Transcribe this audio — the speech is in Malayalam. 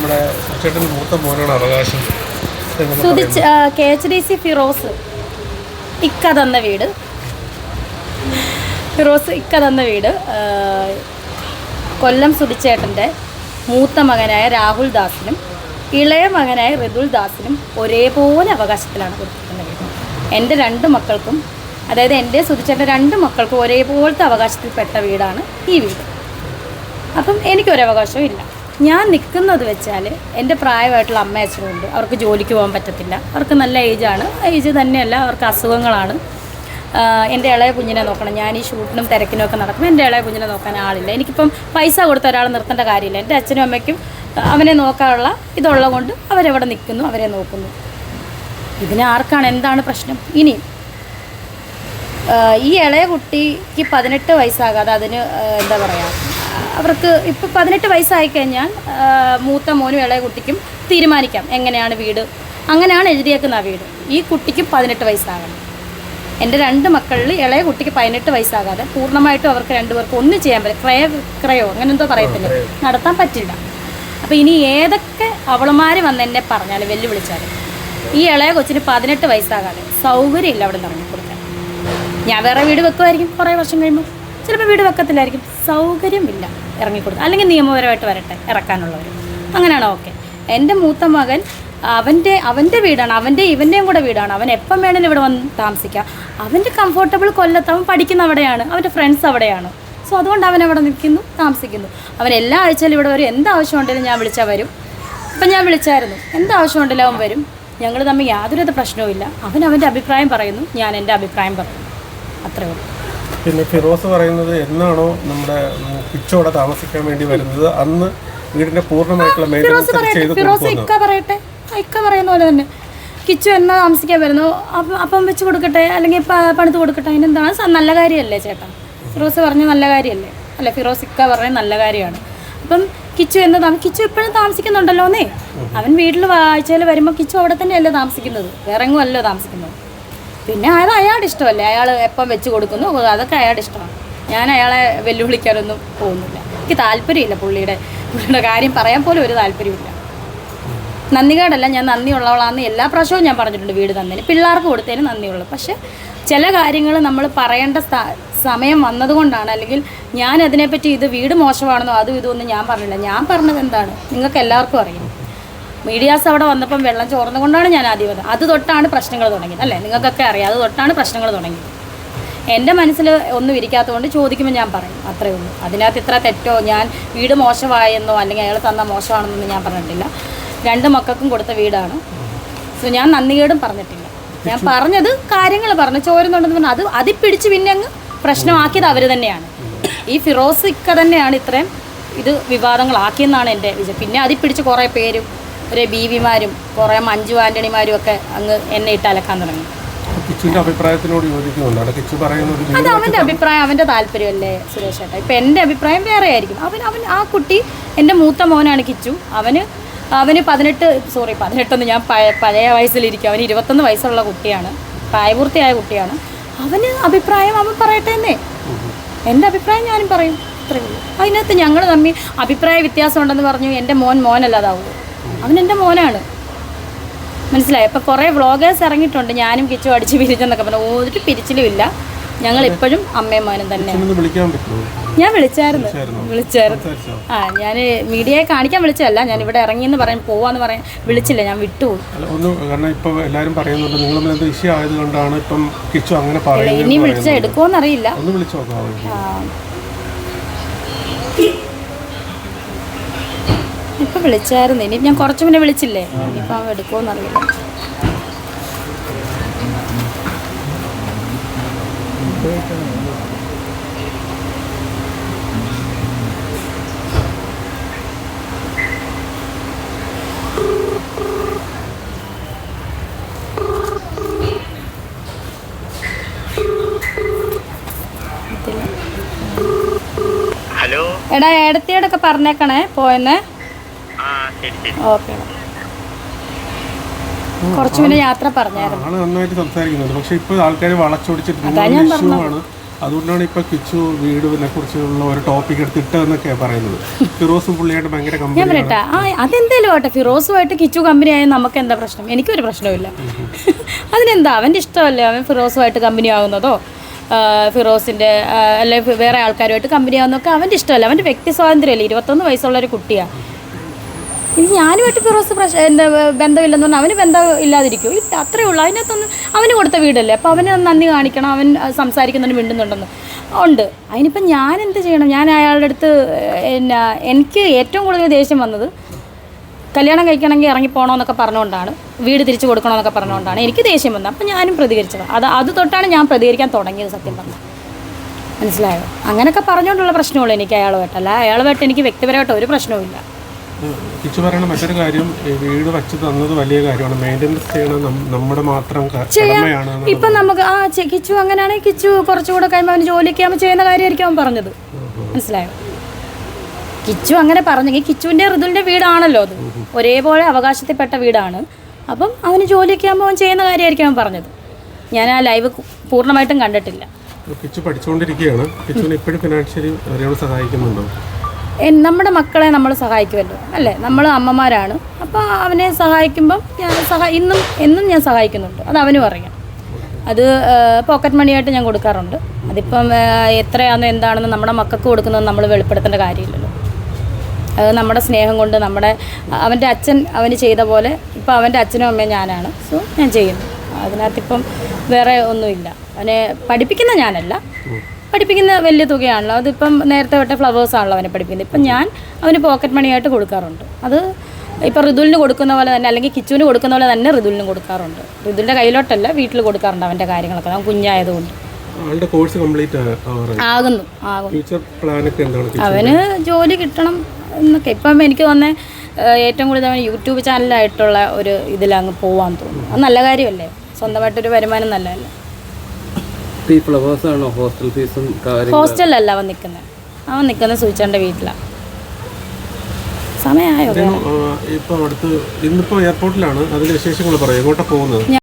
നമ്മുടെ ചേട്ടൻ്റെ മൂത്ത മോനാണ് അവകാശം. KHDC ഫിറോസ് ഇക്ക തന്ന വീട് കൊല്ലം സുധിച്ചേട്ടൻ്റെ മൂത്ത മകനായ രാഹുൽ ദാസിനും ഇളയ മകനായ ഋതുൽ ദാസിനും ഒരേപോലെ അവകാശത്തിലാണ് കൊടുത്തിരിക്കുന്നത് വീട്. എൻ്റെ 2 മക്കൾക്കും, അതായത് എൻ്റെ സുധിച്ചേട്ടൻ്റെ 2 മക്കൾക്കും ഒരേപോലത്തെ അവകാശത്തിൽപ്പെട്ട വീടാണ് ഈ വീട്. അപ്പം എനിക്കൊരവകാശവും ഇല്ല. ഞാൻ നിൽക്കുന്നത് വെച്ചാൽ എൻ്റെ പ്രായമായിട്ടുള്ള അമ്മ അച്ഛനുണ്ട്. അവർക്ക് ജോലിക്ക് പോകാൻ പറ്റത്തില്ല. അവർക്ക് നല്ല ഏജ് തന്നെയല്ല, അവർക്ക് അസുഖങ്ങളാണ്. എൻ്റെ ഇളയ കുഞ്ഞിനെ നോക്കണം. ഞാൻ ഈ ഷൂട്ടിനും തിരക്കിനും ഒക്കെ നടക്കുമ്പോൾ എൻ്റെ ഇളയ കുഞ്ഞിനെ നോക്കാൻ ആളില്ല. എനിക്കിപ്പം പൈസ കൊടുത്ത ഒരാളെ നിർത്തേണ്ട കാര്യമില്ല. എൻ്റെ അച്ഛനും അമ്മയ്ക്കും അവനെ നോക്കാനുള്ള ഇതുള്ളത് കൊണ്ട് അവരെവിടെ നിൽക്കുന്നു, അവരെ നോക്കുന്നു. ഇതിന് ആർക്കാണ് എന്താണ് പ്രശ്നം? ഇനി ഈ ഇളയ കുട്ടിക്ക് 18 വയസ്സാകാതെ അതിന് എന്താ പറയുക, അവർക്ക് ഇപ്പോൾ 18 വയസ്സായി കഴിഞ്ഞാൽ മൂത്ത മോനും ഇളയ കുട്ടിക്കും തീരുമാനിക്കാം എങ്ങനെയാണ് വീട്. അങ്ങനെയാണ് എഴുതിയേക്കുന്ന വീട്. ഈ കുട്ടിക്ക് 18 വയസ്സാകണം. എൻ്റെ 2 മക്കളിൽ ഇളയ കുട്ടിക്ക് 18 വയസ്സാകാതെ പൂർണ്ണമായിട്ടും അവർക്ക് 2 പേർക്കും ഒന്നും ചെയ്യാൻ പറ്റില്ല. ക്രയോ അങ്ങനെ എന്തോ പറയത്തില്ല, നടത്താൻ പറ്റില്ല. അപ്പോൾ ഇനി ഏതൊക്കെ അവളുമാർ വന്ന് എന്നെ പറഞ്ഞാൽ വെല്ലുവിളിച്ചാലും ഈ ഇളയ കൊച്ചിന് 18 വയസ്സാകാതെ സൗകര്യമില്ല അവിടെ നിന്ന് ഇറങ്ങിക്കൊടുക്കാൻ. ഞാൻ വേറെ വീട് വെക്കുമായിരിക്കും കുറേ വർഷം കഴിയുമ്പോൾ, ചിലപ്പോൾ വീട് വെക്കത്തില്ലായിരിക്കും. സൗകര്യമില്ല ഇറങ്ങിക്കൊടുക്കുക. അല്ലെങ്കിൽ നിയമപരമായിട്ട് വരട്ടെ ഇറക്കാനുള്ളവർ, അങ്ങനെയാണോ? ഓക്കെ. എൻ്റെ മൂത്ത മകൻ അവൻ്റെ വീടാണ്, ഇവൻ്റെയും കൂടെ വീടാണ്. അവൻ എപ്പം വേണമെങ്കിലും ഇവിടെ വന്ന് താമസിക്കാം. അവൻ്റെ കംഫർട്ടബിൾ കൊല്ലത്ത്, അവൻ പഠിക്കുന്ന അവിടെയാണ്, അവൻ്റെ ഫ്രണ്ട്സ് അവിടെയാണ്. സോ അതുകൊണ്ട് അവൻ അവിടെ നിൽക്കുന്നു, താമസിക്കുന്നു. അവൻ എല്ലാ ആഴ്ചയിലും ഇവിടെ വരും. എന്താവശ്യമുണ്ടെങ്കിലും ഞാൻ വിളിച്ചാൽ വരും. ഇപ്പം ഞാൻ വിളിച്ചായിരുന്നു, എന്താവശ്യമുണ്ടെങ്കിലും അവൻ വരും. ഞങ്ങൾ തമ്മിൽ യാതൊരു പ്രശ്നവും ഇല്ല. അവൻ്റെ അഭിപ്രായം പറയുന്നു, ഞാൻ എൻ്റെ അഭിപ്രായം പറയുന്നു, അത്രയേ ഉള്ളൂ. പിന്നെ ഫിറോസ് പറയുന്നത് എന്നാണോ നമ്മുടെ കിച്ചോടെ താമസിക്കാൻ വേണ്ടി വരുന്നത് അന്ന് വീടിൻ്റെ പൂർണ്ണമായിട്ടുള്ള ഫിറോസ് ഇക്ക പറയുന്ന പോലെ തന്നെ കിച്ചു എന്നാ താമസിക്കാൻ വരുന്നു അപ്പം വെച്ച് കൊടുക്കട്ടെ, അല്ലെങ്കിൽ പണിത് കൊടുക്കട്ടെ. അതിനെന്താണ്? നല്ല കാര്യമല്ലേ ചേട്ടാ? ഫിറോസ് പറഞ്ഞ നല്ല കാര്യമല്ലേ? അല്ല, ഫിറോസ് ഇക്ക പറഞ്ഞ നല്ല കാര്യമാണ്. അപ്പം കിച്ചു കിച്ചു ഇപ്പോഴും താമസിക്കുന്നുണ്ടല്ലോന്നേ. അവൻ വീട്ടിൽ ആഴ്ചയിൽ വരുമ്പോൾ കിച്ചു അവിടെ തന്നെയല്ലേ താമസിക്കുന്നത്, വേറെ എങ്ങും അല്ലോ താമസിക്കുന്നത്. പിന്നെ അത് അയാളുടെ ഇഷ്ടമല്ലേ, അയാൾ എപ്പം വെച്ച് കൊടുക്കുന്നു, അതൊക്കെ അയാളുടെ ഇഷ്ടമാണ്. ഞാൻ അയാളെ വെല്ലുവിളിക്കാനൊന്നും പോകുന്നില്ല. എനിക്ക് താല്പര്യമില്ല. പുള്ളിയുടെ കാര്യം പറയാൻ പോലും ഒരു താല്പര്യമില്ല. നന്ദികേടല്ല, ഞാൻ നന്ദിയുള്ളവളാണെന്ന് എല്ലാ പ്രാവശ്യവും ഞാൻ പറഞ്ഞിട്ടുണ്ട്. വീട് തന്നതിന്, പിള്ളേർക്ക് കൊടുത്തതിന് നന്ദിയുള്ളൂ. പക്ഷെ ചില കാര്യങ്ങൾ നമ്മൾ പറയേണ്ട സമയം വന്നതുകൊണ്ടാണ്. അല്ലെങ്കിൽ ഞാൻ അതിനെപ്പറ്റി ഇത് വീട് മോശമാണെന്നോ അതും ഇതൊന്നും ഞാൻ പറഞ്ഞില്ല. ഞാൻ പറഞ്ഞത് എന്താണ് നിങ്ങൾക്ക് എല്ലാവർക്കും അറിയാം. മീഡിയാസ് അവിടെ വന്നപ്പം വെള്ളം ചോർന്നുകൊണ്ടാണ് ഞാൻ ആദ്യം വന്നത്. അത് തൊട്ടാണ് പ്രശ്നങ്ങൾ തുടങ്ങിയത്, അല്ലേ? നിങ്ങൾക്കൊക്കെ അറിയാം, അത് തൊട്ടാണ് പ്രശ്നങ്ങൾ തുടങ്ങിയത്. എൻ്റെ മനസ്സിൽ ഒന്നും ഇരിക്കാത്തതുകൊണ്ട് ചോദിക്കുമ്പോൾ ഞാൻ പറയും, അത്രയേ ഉള്ളൂ. അതിനകത്ത് ഇത്ര തെറ്റോ, ഞാൻ വീട് മോശമായെന്നോ അല്ലെങ്കിൽ അയാൾ തന്ന മോശമാണെന്നൊന്നും ഞാൻ പറഞ്ഞിട്ടില്ല. 2 മക്കൾക്കും കൊടുത്ത വീടാണ്. സോ ഞാൻ നന്ദികേടും പറഞ്ഞിട്ടില്ല. ഞാൻ പറഞ്ഞത് കാര്യങ്ങൾ പറഞ്ഞു, ചോരുന്നുണ്ടെന്ന് പറഞ്ഞു. അതിൽ പിടിച്ച് പിന്നെ അങ്ങ് പ്രശ്നമാക്കിയത് അവർ തന്നെയാണ്. ഈ ഫിറോസ് ഇക്ക തന്നെയാണ് ഇത്രയും ഇത് വിവാദങ്ങളാക്കിയെന്നാണ് എൻ്റെ വിജയം. പിന്നെ അതിൽ പിടിച്ച് കുറേ പേരും ഒരു ബീവിമാരും കുറേ മഞ്ജു ആൻ്റണിമാരും ഒക്കെ അങ്ങ് എന്നെ ഇട്ട് അലക്കാൻ തുടങ്ങി. അത് അവൻ്റെ അഭിപ്രായം, അവൻ്റെ താല്പര്യമല്ലേ സുരേഷ് ചേട്ടാ. ഇപ്പം എൻ്റെ അഭിപ്രായം വേറെ ആയിരിക്കും. ആ കുട്ടി എൻ്റെ മൂത്ത മോനാണ് കിച്ചു. അവന് 18 ഞാൻ പഴയ വയസ്സിലിരിക്കും. അവന് 21 വയസ്സുള്ള കുട്ടിയാണ്, പ്രായപൂർത്തിയായ കുട്ടിയാണ്. അവന് അഭിപ്രായം അവൻ പറയട്ടെ എന്നേ. എൻ്റെ അഭിപ്രായം ഞാനും പറയും, അത്രയേ ഉള്ളൂ. അതിനകത്ത് ഞങ്ങൾ തമ്മിൽ അഭിപ്രായ വ്യത്യാസം ഉണ്ടെന്ന് പറഞ്ഞു. എൻ്റെ മോനല്ലാതാവുള്ളൂ, അവൻ എൻ്റെ മോനാണ്. മനസ്സിലായി? അപ്പം കുറേ വ്ളോഗേഴ്സ് ഇറങ്ങിയിട്ടുണ്ട്, ഞാനും കിച്ചു അടിച്ച് പിരിച്ചെന്നൊക്കെ പറഞ്ഞു. ഒരു പിരിച്ചിലും ഇല്ല. ഞങ്ങൾ ഇപ്പോഴും അമ്മയും മോനും തന്നെയാണ്. ഞാൻ വിളിച്ചായിരുന്നു. ഞാൻ മീഡിയയെ കാണിക്കാൻ വിളിച്ചതല്ല, ഞാൻ ഇവിടെ ഇറങ്ങിയെന്ന് പറയാൻ പോവാന്ന് പറയാൻ വിളിച്ചില്ല, ഞാൻ വിട്ടുപോയി. ഇനി വിളിച്ചാൽ എടുക്കുമോന്നറിയില്ല. ഇപ്പം വിളിച്ചായിരുന്നു, ഇനി ഞാൻ കുറച്ച് മുന്നേ വിളിച്ചില്ലേ, ഇനിയിപ്പം എടുക്കുമോന്നറിയില്ല. ഹലോ എടാ, ഏടത്തിയോടൊക്കെ പറഞ്ഞേക്കണേ പോയെന്ന്. ഓക്കെ, കുറച്ചു മുന്നേ യാത്ര പറഞ്ഞായിരുന്നു. നന്നായിട്ട് സംസാരിക്കുന്നുണ്ട്. പക്ഷെ ഇപ്പോൾ ആൾക്കാർ വളച്ചൊടിച്ചിട്ട് അതുകൊണ്ടാണ് ഇപ്പൊ കിച്ചു വീടിനെ കുറിച്ചുള്ള ഒരു ടോപ്പിക് എടുത്തിട്ടെന്നൊക്കെയാണ് പറയുന്നത്. ഫിറോസും പുള്ളിയായിട്ട് ഭയങ്കര ഞാൻ കമ്പനി. പറയട്ടെ, അതെന്തേലും ആട്ടെ, ഫിറോസുമായിട്ട് കിച്ചു കമ്പനി ആയാൽ നമുക്ക് എന്താ പ്രശ്നം? എനിക്കൊരു പ്രശ്നമില്ല. അതിനെന്താ, അവൻ്റെ ഇഷ്ടമല്ലേ അവൻ ഫിറോസുമായിട്ട് കമ്പനി ആകുന്നതോ ഫിറോസിൻ്റെ അല്ലെങ്കിൽ വേറെ ആൾക്കാരുമായിട്ട് കമ്പനി ആകുന്നതൊക്കെ അവൻ്റെ ഇഷ്ടമല്ല, അവൻ്റെ വ്യക്തി സ്വാതന്ത്ര്യമല്ലേ. 21 വയസ്സുള്ളൊരു കുട്ടിയാണ്. ഇനി ഞാനുമായിട്ട് ഫിറോസ് എന്താ ബന്ധമില്ലെന്ന് പറഞ്ഞാൽ അവന് ബന്ധം ഇല്ലാതിരിക്കും? ഇല്ല, അത്രേ ഉള്ളൂ. അതിനകത്തൊന്ന് അവന് കൊടുത്ത വീടല്ലേ, അപ്പോൾ അവന് നന്ദി കാണിക്കണം. അവൻ സംസാരിക്കുന്നതിന് മിണ്ടുന്നുണ്ടെന്ന് ഉണ്ട്. അതിനിപ്പം ഞാൻ എന്ത് ചെയ്യണം? ഞാൻ അയാളുടെ അടുത്ത് എനിക്ക് ഏറ്റവും കൂടുതൽ ദേഷ്യം വന്നത് കല്യാണം കഴിക്കണമെങ്കിൽ ഇറങ്ങിപ്പോണമെന്നൊക്കെ പറഞ്ഞുകൊണ്ടാണ്, വീട് തിരിച്ചു കൊടുക്കണമെന്നൊക്കെ പറഞ്ഞുകൊണ്ടാണ് എനിക്ക് ദേഷ്യം വന്നത്. അപ്പം ഞാനും പ്രതികരിച്ചത്. അത് തൊട്ടാണ് ഞാൻ പ്രതികരിക്കാൻ തുടങ്ങിയത് സത്യം പറഞ്ഞാൽ. മനസ്സിലായോ? അങ്ങനെയൊക്കെ പറഞ്ഞുകൊണ്ടുള്ള പ്രശ്നമുള്ളൂ എനിക്ക് അയാളുമായിട്ടല്ല. അയാളുമായിട്ട് എനിക്ക് വ്യക്തിപരമായിട്ട് ഒരു പ്രശ്നവുമില്ല. കിച്ചു പറയുന്ന മറ്റൊരു കാര്യം, വീട് വച്ച് തന്നത് വലിയ കാര്യമാണ്, മെയിൻ്റെനൻസ് ചെയ്യണം നമ്മുടെ മാത്രം കടമയാണ്. ഇപ്പം നമുക്ക് കിച്ചു അങ്ങനെയാണെങ്കിൽ കിച്ചു കുറച്ചുകൂടെ കഴിയുമ്പോൾ അവന് ജോലിക്ക് ആകുമ്പോൾ ചെയ്യുന്ന കാര്യമായിരിക്കും അവൻ പറഞ്ഞത്. മനസ്സിലായോ? കിച്ചു അങ്ങനെ പറഞ്ഞെങ്കിൽ കിച്ചുവിൻ്റെ ഋതുവിൻ്റെ വീടാണല്ലോ അത്, ഒരേപോലെ അവകാശത്തിൽപ്പെട്ട വീടാണ്. അപ്പം അവന് ജോലിയൊക്കെ ആകുമ്പോൾ അവൻ ചെയ്യുന്ന കാര്യമായിരിക്കും അവൻ പറഞ്ഞത്. ഞാൻ ആ ലൈവ് പൂർണ്ണമായിട്ടും കണ്ടിട്ടില്ല. കിച്ചു പഠിച്ചുകൊണ്ടിരിക്കുകയാണ്. കിച്ചുവിനെ ഇപ്പോഴും ഫിനാൻഷ്യലി അവരെയോട് സഹായിക്കുന്നുണ്ടോ? നമ്മുടെ മക്കളെ നമ്മൾ സഹായിക്കുമല്ലോ അല്ലേ, നമ്മൾ അമ്മമാരാണ്. അപ്പോൾ അവനെ സഹായിക്കുമ്പം ഞാൻ എന്നും ഞാൻ സഹായിക്കുന്നുണ്ട്, അത് അവനും അറിയാം. അത് പോക്കറ്റ് മണിയായിട്ട് ഞാൻ കൊടുക്കാറുണ്ട്. അതിപ്പം എത്രയാണെന്നോ എന്താണെന്ന് നമ്മുടെ മക്കൾക്ക് കൊടുക്കുന്നത് നമ്മൾ വെളിപ്പെടുത്തേണ്ട കാര്യമില്ലല്ലോ. അത് നമ്മുടെ സ്നേഹം കൊണ്ട് അവൻ്റെ അച്ഛൻ അവന് ചെയ്ത പോലെ ഇപ്പം അവൻ്റെ അച്ഛനും അമ്മയും ഞാനാണ്. സോ ഞാൻ ചെയ്യുന്നു. അതിനകത്തിപ്പം വേറെ ഒന്നുമില്ല. അവനെ പഠിപ്പിക്കുന്ന ഞാനല്ല, പഠിപ്പിക്കുന്ന വലിയ തുകയാണല്ലോ. അതിപ്പം നേരത്തെ തൊട്ടേ ഫ്ലവേഴ്സാണല്ലോ അവനെ പഠിപ്പിക്കുന്നത്. ഇപ്പം ഞാൻ അവന് പോക്കറ്റ് മണിയായിട്ട് കൊടുക്കാറുണ്ട്. അത് ഇപ്പോൾ ഋതുലിന് കൊടുക്കുന്ന പോലെ തന്നെ, അല്ലെങ്കിൽ കിച്ചുവിന് കൊടുക്കുന്ന പോലെ തന്നെ ഋതുലിനും കൊടുക്കാറുണ്ട്. ഋതുലിൻ്റെ കയ്യിലോട്ടല്ല, വീട്ടിൽ കൊടുക്കാറുണ്ട് അവൻ്റെ കാര്യങ്ങളൊക്കെ. അവൻ കുഞ്ഞായതുകൊണ്ട് കോഴ്സ് കംപ്ലീറ്റ് ആകുന്നു. ഫ്യൂച്ചർ പ്ലാനൊക്കെ എന്താണ്? അവന് ജോലി കിട്ടണം എന്നൊക്കെ. ഇപ്പം എനിക്ക് തന്നെ ഏറ്റവും കൂടുതൽ അവൻ യൂട്യൂബ് ചാനലായിട്ടുള്ള ഒരു ഇതിലങ്ങ് പോവാൻ തോന്നുന്നു. അത് നല്ല കാര്യമല്ലേ, സ്വന്തമായിട്ടൊരു വരുമാനം നല്ലതല്ലേ. ഹോസ്റ്റലിലല്ല അവൻ നിൽക്കുന്നത് സൂചിച്ചാൻ്റെ വീട്ടിലാണ്. സമയമായോ? ഇപ്പം ഇന്നിപ്പോൾ എയർപോർട്ടിലാണ്. അതിന് വിശേഷങ്ങൾ പറയും. എങ്ങോട്ടാണ് പോകുന്നത്?